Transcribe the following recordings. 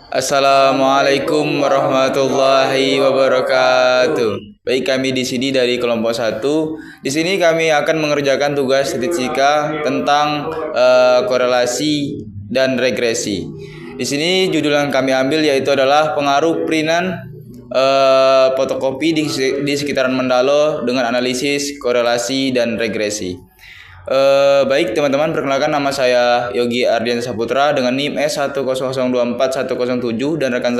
Assalamualaikum warahmatullahi wabarakatuh. Baik, kami di sini dari kelompok 1. Di sini kami akan mengerjakan tugas statistika tentang korelasi dan regresi. Di sini judul yang kami ambil yaitu adalah pengaruh printan fotokopi di sekitaran Mandalo dengan analisis korelasi dan regresi. Baik teman-teman, perkenalkan nama saya Yogi Ardian Saputra dengan NIM S100241071 dan rekan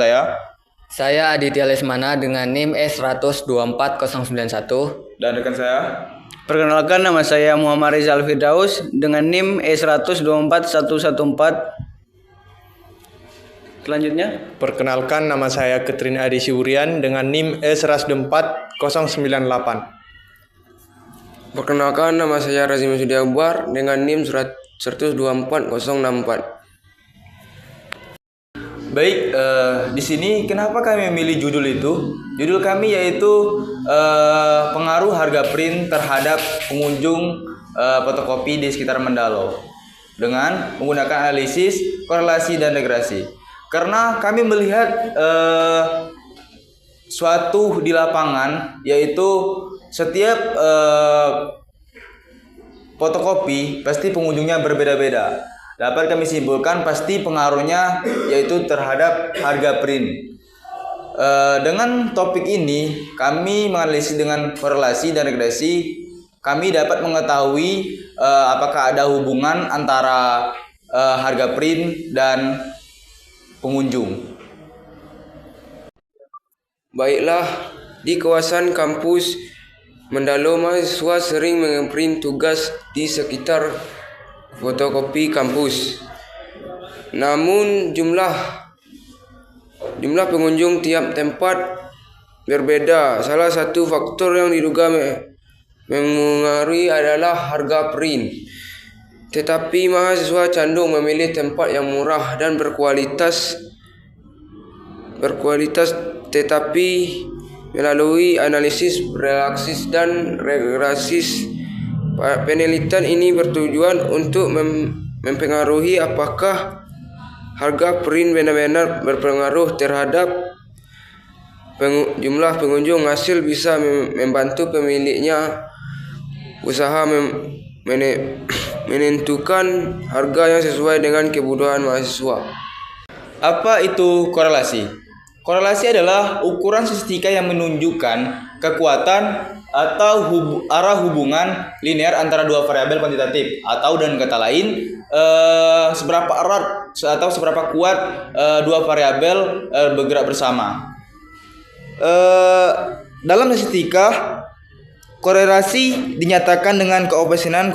saya Aditya Lesmana dengan NIM S124091 dan rekan saya. Perkenalkan, nama saya Muhammad Rizal Firdaus dengan NIM S124114. Selanjutnya, perkenalkan, nama saya Ketrin Adi Siurian dengan NIM S14098. Perkenalkan, nama saya Razim Sudiakbar dengan NIM 124064. Baik, di sini kenapa kami memilih judul itu? Judul kami yaitu pengaruh harga print terhadap pengunjung fotokopi di sekitar Mandalo dengan menggunakan analisis korelasi dan regresi. Karena kami melihat suatu di lapangan, yaitu setiap fotokopi pasti pengunjungnya berbeda-beda. Dapat kami simpulkan pasti pengaruhnya yaitu terhadap harga print. Dengan topik ini kami menganalisis dengan korelasi dan regresi. Kami dapat mengetahui apakah ada hubungan antara harga print dan pengunjung. Baiklah, di kawasan kampus Mandalo, mahasiswa sering mengeprint tugas di sekitar fotokopi kampus. Namun jumlah pengunjung tiap tempat berbeda. Salah satu faktor yang diduga mengaruhi adalah harga print. Tetapi mahasiswa cenderung memilih tempat yang murah dan berkualitas, tetapi melalui analisis relaksis dan regresis, penelitian ini bertujuan untuk mempengaruhi apakah harga print benar-benar berpengaruh terhadap jumlah pengunjung. Hasil bisa membantu pemiliknya usaha menentukan harga yang sesuai dengan kebutuhan mahasiswa. Apa itu korelasi? Korelasi adalah ukuran statistika yang menunjukkan kekuatan atau arah hubungan linear antara dua variabel kuantitatif, atau dengan kata lain seberapa erat atau seberapa kuat dua variabel bergerak bersama. Dalam statistika, korelasi dinyatakan dengan koefisien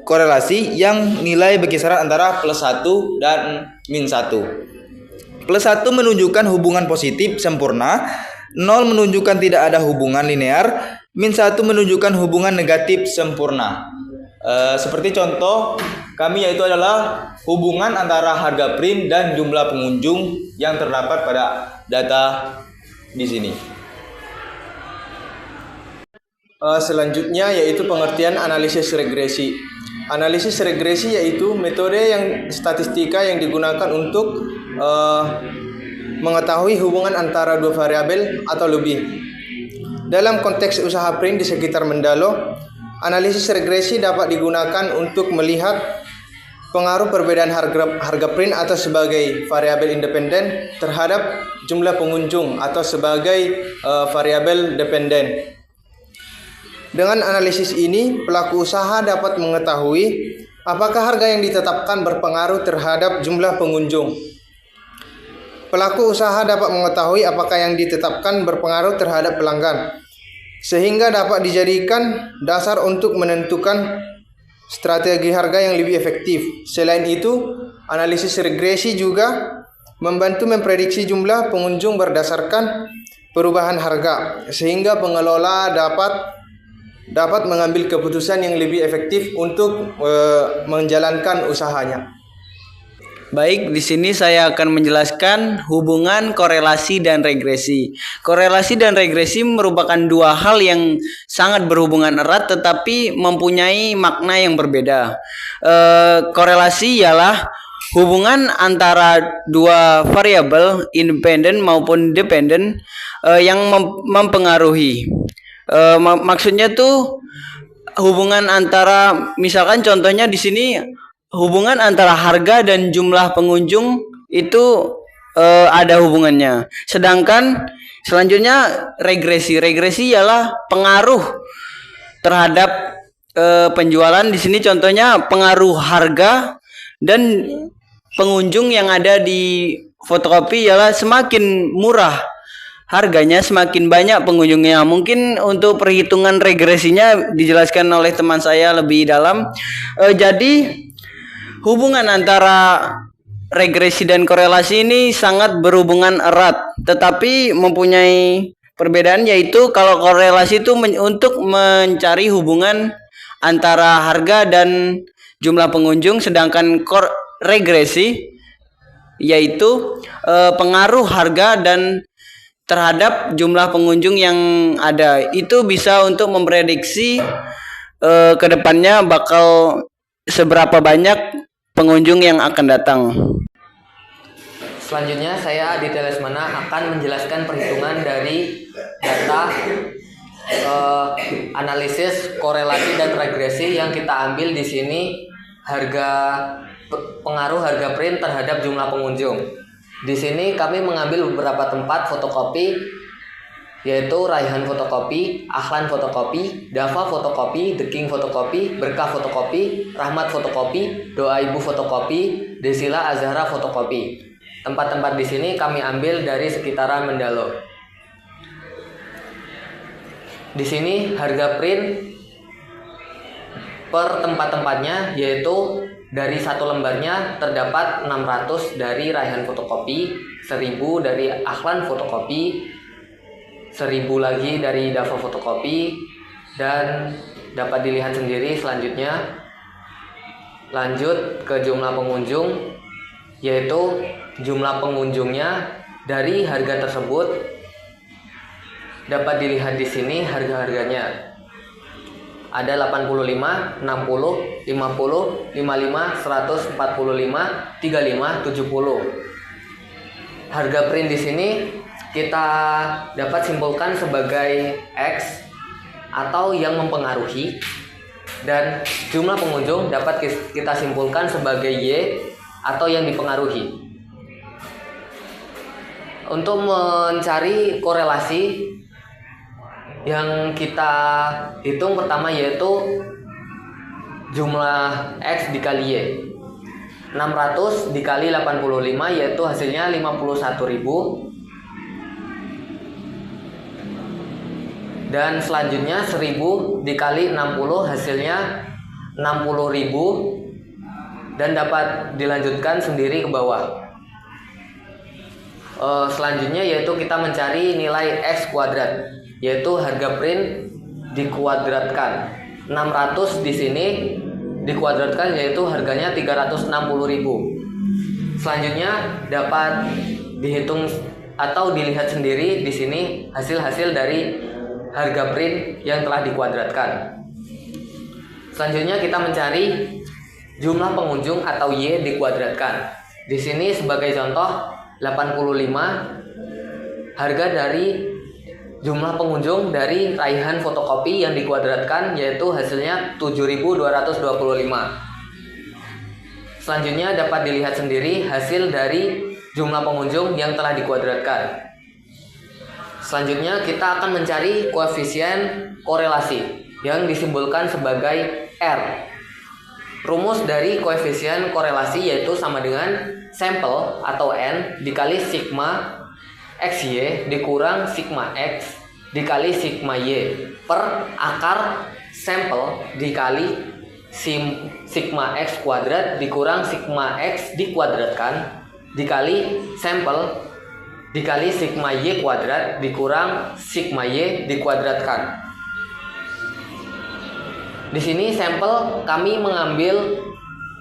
korelasi yang nilai berkisaran antara +1 dan -1. +1 menunjukkan hubungan positif sempurna, 0 menunjukkan tidak ada hubungan linear, -1 menunjukkan hubungan negatif sempurna. Seperti contoh kami yaitu adalah hubungan antara harga print dan jumlah pengunjung yang terdapat pada data di sini. Selanjutnya yaitu pengertian analisis regresi. Analisis regresi yaitu metode statistika yang digunakan untuk mengetahui hubungan antara dua variabel atau lebih. Dalam konteks usaha print di sekitar Mandalo, analisis regresi dapat digunakan untuk melihat pengaruh perbedaan harga print atau sebagai variabel independen terhadap jumlah pengunjung atau sebagai variabel dependen. Dengan analisis ini, pelaku usaha dapat mengetahui apakah harga yang ditetapkan berpengaruh terhadap jumlah pengunjung. Pelaku usaha dapat mengetahui apakah yang ditetapkan berpengaruh terhadap pelanggan, sehingga dapat dijadikan dasar untuk menentukan strategi harga yang lebih efektif. Selain itu, analisis regresi juga membantu memprediksi jumlah pengunjung berdasarkan perubahan harga, sehingga pengelola dapat mengambil keputusan yang lebih efektif untuk menjalankan usahanya. baik, di sini saya akan menjelaskan hubungan korelasi dan regresi. Korelasi dan regresi merupakan dua hal yang sangat berhubungan erat tetapi mempunyai makna yang berbeda. Korelasi ialah hubungan antara dua variabel independen maupun dependen yang mempengaruhi. Maksudnya tuh hubungan antara, misalkan contohnya di sini hubungan antara harga dan jumlah pengunjung itu ada hubungannya. Sedangkan selanjutnya regresi ialah pengaruh terhadap penjualan. Di sini contohnya pengaruh harga dan pengunjung yang ada di fotokopi ialah semakin murah harganya, semakin banyak pengunjungnya. Mungkin untuk perhitungan regresinya dijelaskan oleh teman saya lebih dalam. Jadi hubungan antara regresi dan korelasi ini sangat berhubungan erat, tetapi mempunyai perbedaan, yaitu kalau korelasi itu untuk mencari hubungan antara harga dan jumlah pengunjung, sedangkan regresi yaitu pengaruh harga dan terhadap jumlah pengunjung yang ada. Itu bisa untuk memprediksi ke depannya bakal seberapa banyak pengunjung yang akan datang. Selanjutnya saya Aditya Lesmana akan menjelaskan perhitungan dari data analisis korelasi dan regresi yang kita ambil di sini, pengaruh harga print terhadap jumlah pengunjung. Di sini kami mengambil beberapa tempat fotokopi, yaitu Raihan Fotokopi, Ahlan Fotokopi, Dava Fotokopi, The King Fotokopi, Berkah Fotokopi, Rahmat Fotokopi, Doa Ibu Fotokopi, Desila Azhara Fotokopi. Tempat-tempat di sini kami ambil dari sekitaran Mendalo. Di sini harga print per tempat-tempatnya, yaitu dari satu lembarnya terdapat 600 dari Raihan Fotokopi, 1000 dari Ahlan Fotokopi, 1000 lagi dari Dava Fotokopi, dan dapat dilihat sendiri selanjutnya. Lanjut ke jumlah pengunjung, yaitu jumlah pengunjungnya dari harga tersebut dapat dilihat di sini harga-harganya. Ada 85, 60, 50, 55, 100, 45, 35, 70. Harga print di sini kita dapat simpulkan sebagai X atau yang mempengaruhi, dan jumlah pengunjung dapat kita simpulkan sebagai Y atau yang dipengaruhi. Untuk mencari korelasi yang kita hitung pertama yaitu jumlah X dikali Y. 600 dikali 85 yaitu hasilnya 51.000. Dan selanjutnya 1000 dikali 60 hasilnya 60.000, dan dapat dilanjutkan sendiri ke bawah. Selanjutnya yaitu kita mencari nilai X kuadrat, yaitu harga print dikuadratkan. 600 di sini dikuadratkan yaitu harganya 360.000. Selanjutnya dapat dihitung atau dilihat sendiri di sini hasil-hasil dari harga print yang telah dikuadratkan. Selanjutnya kita mencari jumlah pengunjung atau Y dikuadratkan. Di sini sebagai contoh 85 harga dari jumlah pengunjung dari Raihan Fotokopi yang dikuadratkan yaitu hasilnya 7.225. Selanjutnya dapat dilihat sendiri hasil dari jumlah pengunjung yang telah dikuadratkan. Selanjutnya kita akan mencari koefisien korelasi yang disimbolkan sebagai R. Rumus dari koefisien korelasi yaitu sama dengan sampel atau N dikali sigma XY dikurang sigma X dikali sigma Y per akar sampel dikali sigma X kuadrat dikurang sigma X dikuadratkan dikali sampel dikali sigma Y kuadrat dikurang sigma Y dikuadratkan. Di sini sampel kami mengambil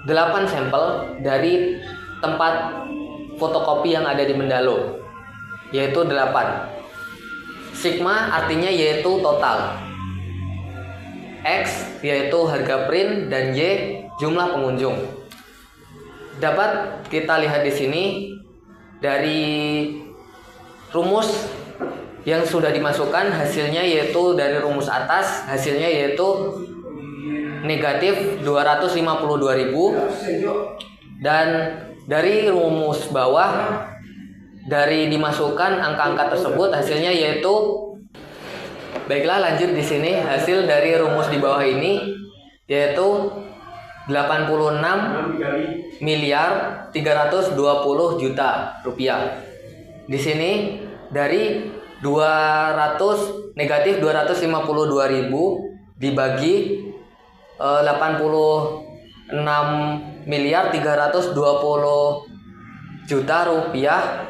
8 sampel dari tempat fotokopi yang ada di Mendalo, yaitu 8. Sigma artinya yaitu total, X yaitu harga print, dan Y jumlah pengunjung. dapat kita lihat di sini dari rumus yang sudah dimasukkan, hasilnya yaitu dari rumus atas, hasilnya yaitu negatif 252.000, dan dari rumus bawah dari dimasukkan angka-angka tersebut hasilnya yaitu, baiklah lanjut di sini hasil dari rumus di bawah ini yaitu 86 miliar 320 juta rupiah. Di sini dari negatif 252.000 dibagi 86 miliar 320 juta rupiah,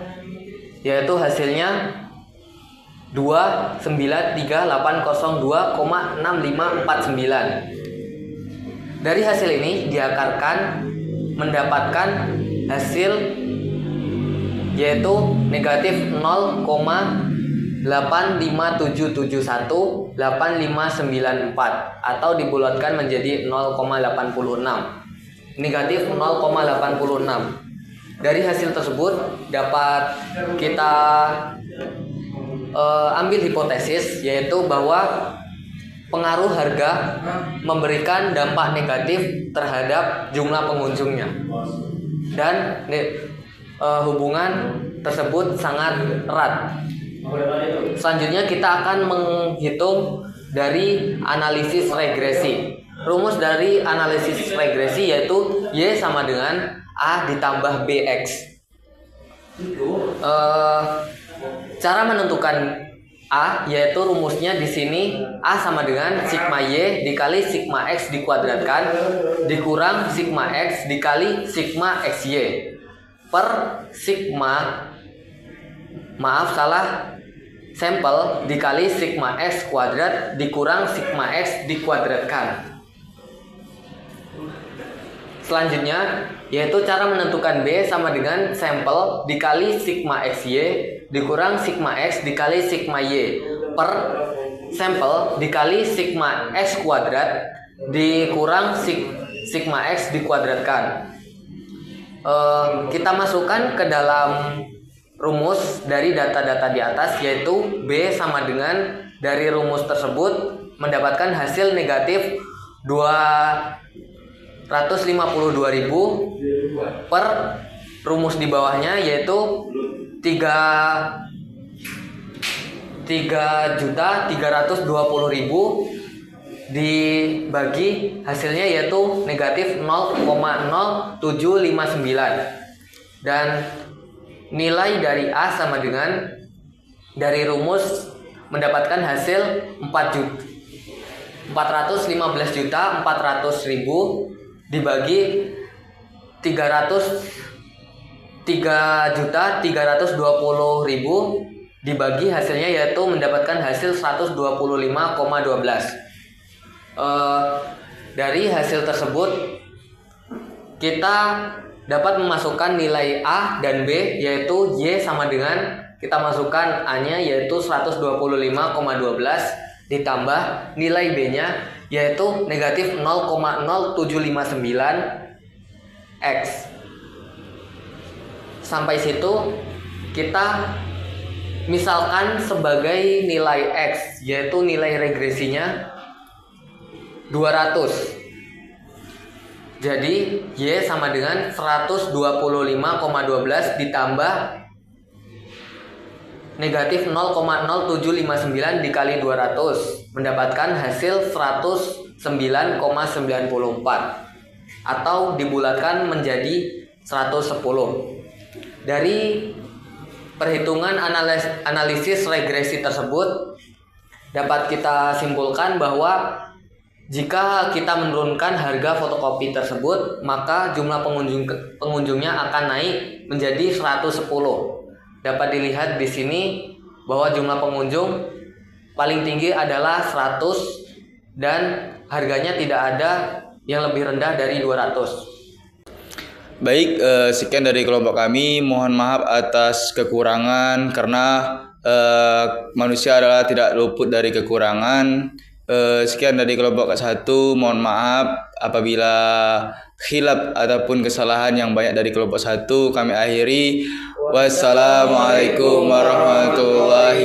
yaitu hasilnya 293.802,6549. Dari hasil ini diakarkan mendapatkan hasil yaitu negatif 0,857718594 atau dibulatkan menjadi 0,86. Negatif 0,86. Dari hasil tersebut dapat kita ambil hipotesis yaitu bahwa pengaruh harga memberikan dampak negatif terhadap jumlah pengunjungnya, dan hubungan tersebut sangat erat. Selanjutnya kita akan menghitung dari analisis regresi. Rumus dari analisis regresi yaitu Y sama dengan A ditambah BX. Cara menentukan A yaitu rumusnya di sini A sama dengan sigma Y dikali sigma X dikuadratkan dikurang sigma X dikali sigma XY per sigma, sampel dikali sigma X kuadrat dikurang sigma X dikuadratkan. Selanjutnya yaitu cara menentukan B sama dengan sampel dikali sigma XY dikurang sigma X dikali sigma Y per sampel dikali sigma X kuadrat dikurang sigma X dikuadratkan. Kita masukkan ke dalam rumus dari data-data di atas yaitu B sama dengan dari rumus tersebut mendapatkan hasil negatif 252.000 per rumus di bawahnya yaitu 3.320.000 dibagi hasilnya yaitu negatif 0,0759, dan nilai dari A sama dengan dari rumus mendapatkan hasil 415.400.000 dibagi 3.320.000 dibagi hasilnya yaitu mendapatkan hasil 125,12. Dari hasil tersebut kita dapat memasukkan nilai A dan B yaitu Y sama dengan kita masukkan A-nya yaitu 125,12 ditambah nilai B-nya yaitu negatif 0,0759 X. Sampai situ kita misalkan sebagai nilai X yaitu nilai regresinya 200. Jadi Y sama dengan 125,12 ditambah negatif 0,0759 dikali 200 mendapatkan hasil 109,94 atau dibulatkan menjadi 110. Dari perhitungan analisis regresi tersebut dapat kita simpulkan bahwa jika kita menurunkan harga fotokopi tersebut, maka jumlah pengunjungnya akan naik menjadi 110. Dapat dilihat di sini bahwa jumlah pengunjung paling tinggi adalah 100 dan harganya tidak ada yang lebih rendah dari 200. Baik, sekian dari kelompok kami. Mohon maaf atas kekurangan karena manusia adalah tidak luput dari kekurangan. Sekian dari kelompok 1. Mohon maaf apabila khilaf ataupun kesalahan yang banyak dari kelompok 1 kami akhiri. Wassalamualaikum warahmatullahi